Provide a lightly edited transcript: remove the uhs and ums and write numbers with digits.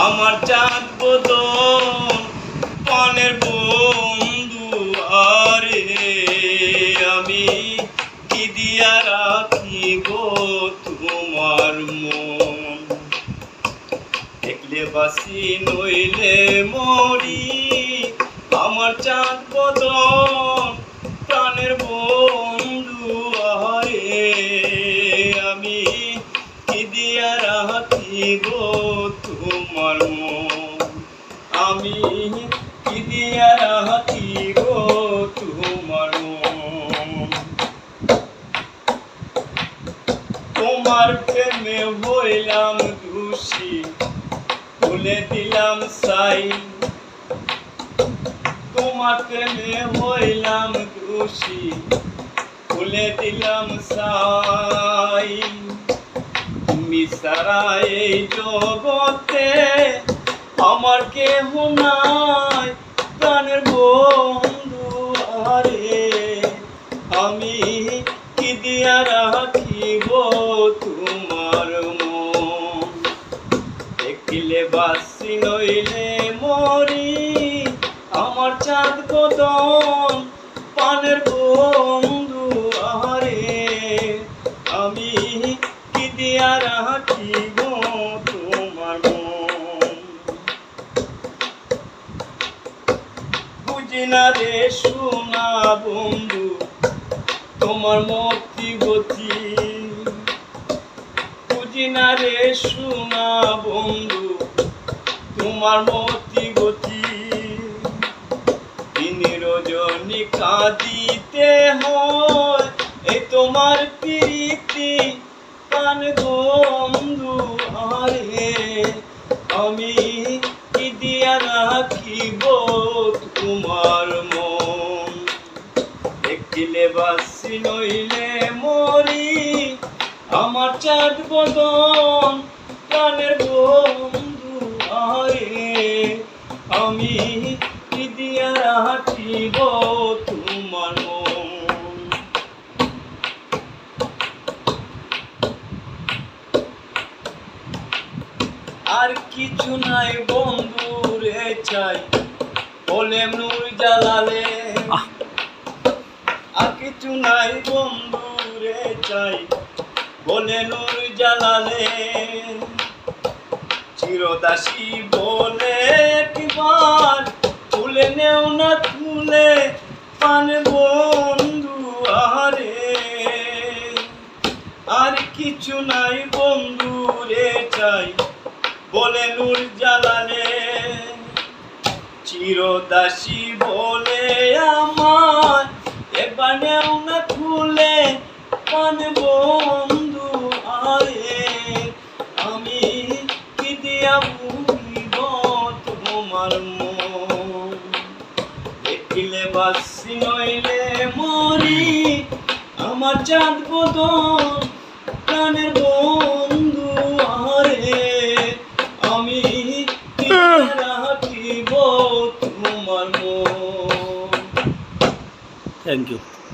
আমার চাঁদ বদন পানের বন্ধু আরে আমি কি দিয়া রাখি গো তোমার মন দেখলে বাসি নইলে মরি আমার চাঁদ বদন প্রাণের বন্ধু আরে আমি কি দিয়া রাখি গো তোমার মন আমি কি দিয়া রাখি গো তোমার মন তোমার প্রেমে হইলাম দোষী ভুলে দিলাম সাই তোমার প্রেমে হইলাম দোষী ভুলে দিলাম সাই তুমি সারা এই জগতে আমার কেহ নাই প্রাণের বন্ধু আরে আমি কি দিয়া রাখিব তোমার মন দেখিলে বাসি নইলে মরি আমার চাঁদ বদন পানের বন্ধু আরে আমি কি দিয়া রাখিব তোমার মন বুঝি না রে সোনা বন্ধু তোমার মতি গতি বুঝি না রে সোনা বন্ধু তোমার মতি গতি রজনী কাঁদিতে হয় এই তোমার প্রীতি প্রাণ বন্ধু আরে আমি কি দিয়া রাখিব তোমার মন দেখিলে বাসি নইলে মরি আমার চাঁদ বদন প্রাণের বন্ধু আরে আমি কি দিয়া রাখিব তোমার মন আর কিছু নাই বন্ধু রে চাই বলে নূর জালালে আর কিছু নাই বন্ধু রে চাই বলে নূর জালালে চিরদাসী বলে একবার তুলে নেও না তুলে পান বন্ধু আরে আর কিছু নাই বন্ধু রে চাই বলে নূর জালালে চিরদাসী বলে আমার এবার নেও না তুলে পান বন্ধু আরে আমি কি দিয়া বুঝিব তোমার মন দেখিলে বাসি নইলে মরি আমার চাঁদ বদন প্রাণের বন্ধু আরে আমি কি রাখিব তোমার মন। Thank you.